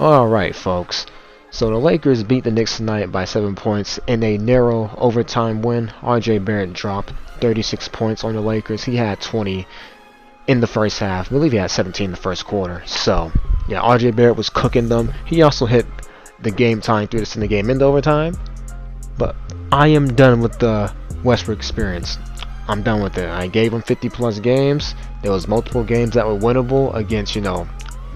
Alright, folks. So the Lakers beat the Knicks tonight by 7 points in a narrow overtime win. RJ Barrett dropped 36 points on the Lakers. He had 20 in the first half. I believe he had 17 in the first quarter. So, yeah, RJ Barrett was cooking them. He also hit the game tying three to send the game into overtime. But I am done with the Westbrook experience. I'm done with it. I gave him 50 plus games. There was multiple games that were winnable against,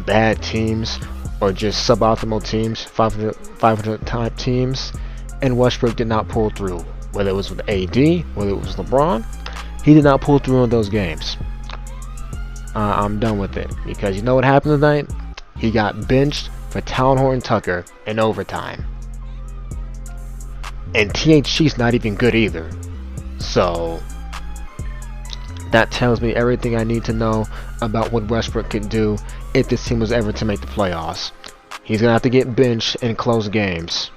bad teams or just suboptimal teams, 500 type teams, and Westbrook did not pull through. Whether it was with AD, whether it was LeBron, he did not pull through in those games. I'm done with it because you know what happened tonight? He got benched for Town Horn Tucker in overtime, and THC's not even good either. So that tells me everything I need to know about what Westbrook can do if this team was ever to make the playoffs. He's going to have to get benched and close games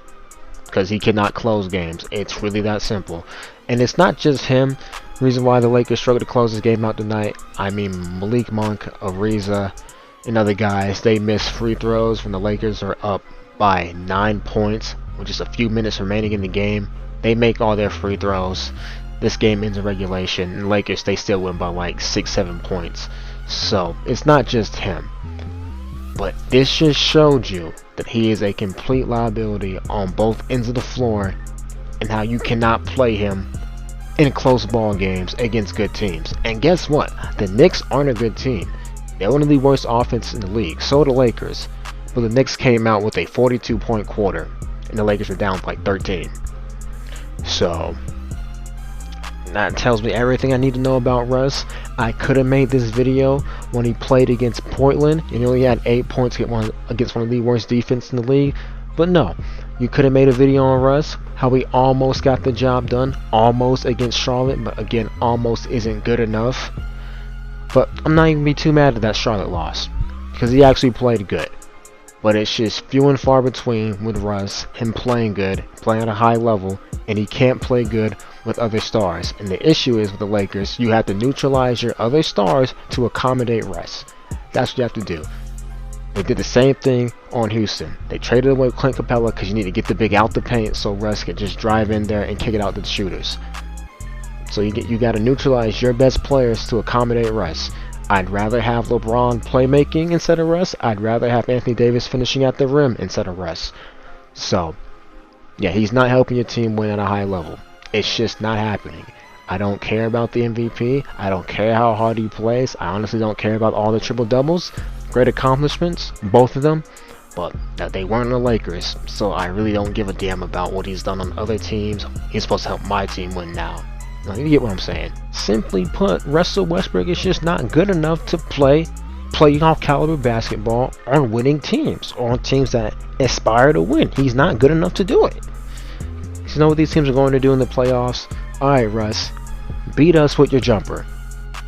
because he cannot close games. It's really that simple. And it's not just him. The reason why the Lakers struggled to close this game out tonight, I mean Malik Monk, Ariza, and other guys, they missed free throws when the Lakers are up by 9 points with just a few minutes remaining in the game. They make all their free throws. This game ends in regulation, and Lakers, they still win by like 6-7 points. So it's not just him, but this just showed you that he is a complete liability on both ends of the floor, and how you cannot play him in close ball games against good teams. And guess what? The Knicks aren't a good team. They're one of the worst offenses in the league. So are the Lakers, but the Knicks came out with a 42-point quarter, and the Lakers were down by 13. So that tells me everything I need to know about Russ. I could have made this video when he played against Portland and he only had 8 points against one of the worst defenses in the league. But no, you could have made a video on Russ, how he almost got the job done, almost against Charlotte, but again, almost isn't good enough. But I'm not even be too mad at that Charlotte loss, because he actually played good. But it's just few and far between with Russ, him playing good, playing at a high level, and he can't play good with other stars. And the issue is with the Lakers, you have to neutralize your other stars to accommodate Russ. That's what you have to do. They did the same thing on Houston. They traded away Clint Capella because you need to get the big out the paint so Russ can just drive in there and kick it out to the shooters. So you got to neutralize your best players to accommodate Russ. I'd rather have LeBron playmaking instead of Russ. I'd rather have Anthony Davis finishing at the rim instead of Russ. So, yeah, he's not helping your team win at a high level. It's just not happening. I don't care about the MVP. I don't care how hard he plays. I honestly don't care about all the triple doubles. Great accomplishments, both of them. But they weren't the Lakers. So I really don't give a damn about what he's done on other teams. He's supposed to help my team win now. You get what I'm saying. Simply put, Russell Westbrook is just not good enough to play playoff caliber basketball on winning teams, or on teams that aspire to win. He's not good enough to do it. You know what these teams are going to do in the playoffs? Alright, Russ, beat us with your jumper.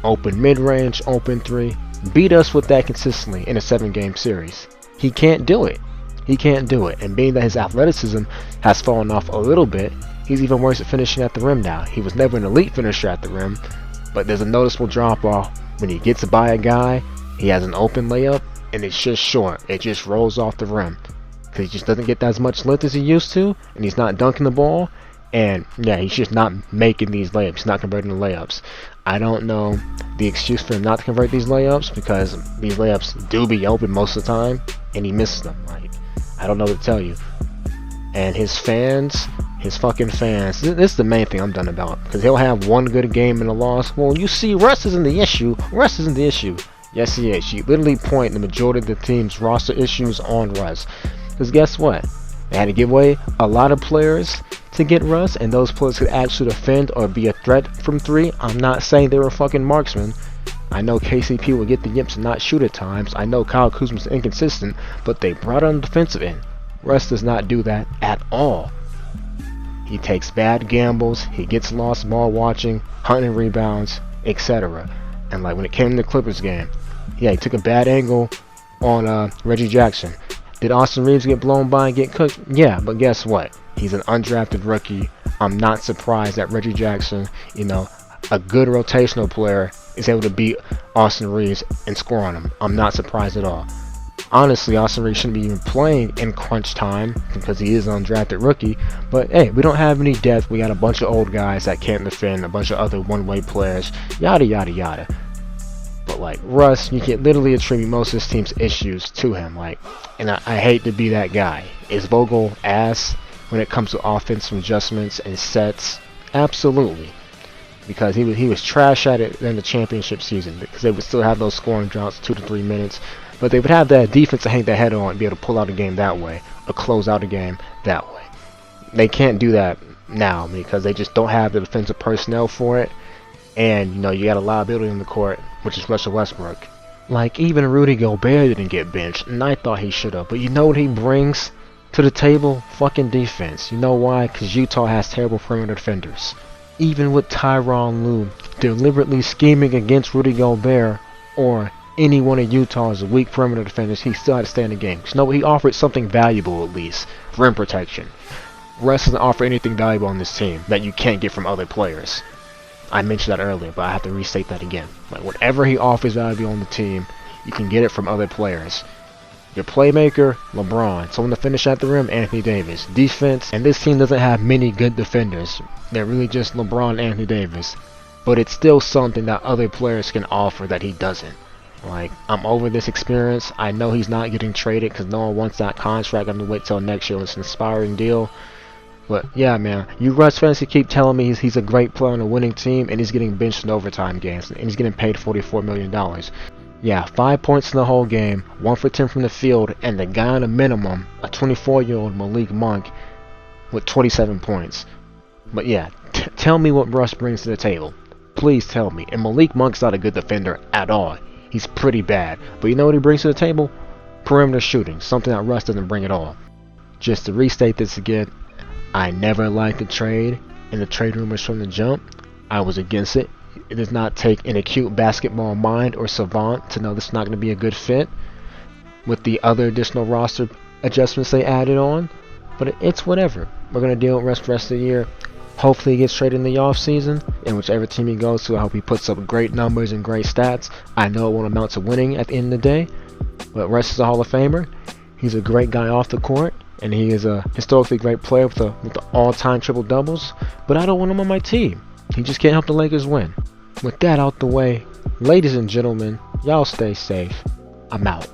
Open mid-range, open three. Beat us with that consistently in a 7-game series. He can't do it. He can't do it. And being that his athleticism has fallen off a little bit, he's even worse at finishing at the rim now. He was never an elite finisher at the rim, but there's a noticeable drop off when he gets by a guy. He has an open layup and it's just short. It just rolls off the rim because he just doesn't get as much lift as he used to, and he's not dunking the ball. And yeah, he's just not making these layups. He's not converting the layups. I don't know the excuse for him not to convert these layups, because these layups do be open most of the time and he misses them. Like, I don't know what to tell you. And his fans, his fucking fans, this is the main thing I'm done about, because he'll have one good game and a loss. Well, you see, Russ isn't the issue. Russ isn't the issue. Yes, he is. You literally point the majority of the team's roster issues on Russ. Because guess what? They had to give away a lot of players to get Russ, and those players could actually defend or be a threat from three. I'm not saying they were fucking marksmen. I know KCP will get the yips and not shoot at times. I know Kyle Kuzma's inconsistent, but they brought on the defensive end. Russ does not do that at all. He takes bad gambles, he gets lost ball watching, hunting rebounds, etc. And like when it came to the Clippers game, yeah, he took a bad angle on Reggie Jackson. Did Austin Reeves get blown by and get cooked? Yeah, but guess what? He's an undrafted rookie. I'm not surprised that Reggie Jackson, a good rotational player, is able to beat Austin Reeves and score on him. I'm not surprised at all. Honestly, Austin Reeves shouldn't be even playing in crunch time because he is an undrafted rookie. But hey, we don't have any depth. We got a bunch of old guys that can't defend, a bunch of other one-way players, yada yada yada. But like Russ, you can literally attribute most of this team's issues to him. Like, and I hate to be that guy. Is Vogel ass when it comes to offensive adjustments and sets? Absolutely. Because he was trash at it in the championship season, because they would still have those scoring droughts 2 to 3 minutes, but they would have that defense to hang their head on and be able to pull out a game that way or close out a game that way. They can't do that now because they just don't have the defensive personnel for it, and you know, you got a liability in the court, which is Russell Westbrook. Like, even Rudy Gobert didn't get benched, and I thought he should have, but you know what he brings to the table? Fucking defense. You know why? Because Utah has terrible perimeter defenders. Even with Tyronn Lue deliberately scheming against Rudy Gobert or any one of Utah's weak perimeter defenders, he still had to stay in the game. You know, he offered something valuable at least. Rim protection. Russ doesn't offer anything valuable on this team that you can't get from other players. I mentioned that earlier, but I have to restate that again. Like, whatever he offers valuable on the team, you can get it from other players. Your playmaker, LeBron. Someone to finish at the rim, Anthony Davis. Defense, and this team doesn't have many good defenders. They're really just LeBron and Anthony Davis. But it's still something that other players can offer that he doesn't. Like, I'm over this experience. I know he's not getting traded because no one wants that contract. I'm going to wait till next year. It's an inspiring deal. But yeah, man, you Russ fans keep telling me he's a great player on a winning team and he's getting benched in overtime games and he's getting paid $44 million. Yeah, 5 points in the whole game, 1 for 10 from the field, and the guy on a minimum, a 24-year-old Malik Monk, with 27 points. But yeah, tell me what Russ brings to the table. Please tell me. And Malik Monk's not a good defender at all. He's pretty bad. But you know what he brings to the table? Perimeter shooting, something that Russ doesn't bring at all. Just to restate this again, I never liked the trade and the trade rumors from the jump. I was against it. It does not take an acute basketball mind or savant to know this is not going to be a good fit with the other additional roster adjustments they added on. But it's whatever. We're going to deal with the rest of the year. Hopefully he gets traded in the offseason, and whichever team he goes to, I hope he puts up great numbers and great stats. I know it won't amount to winning at the end of the day, but Russ is a Hall of Famer. He's a great guy off the court, and he is a historically great player with the all-time triple-doubles, but I don't want him on my team. He just can't help the Lakers win. With that out the way, ladies and gentlemen, y'all stay safe. I'm out.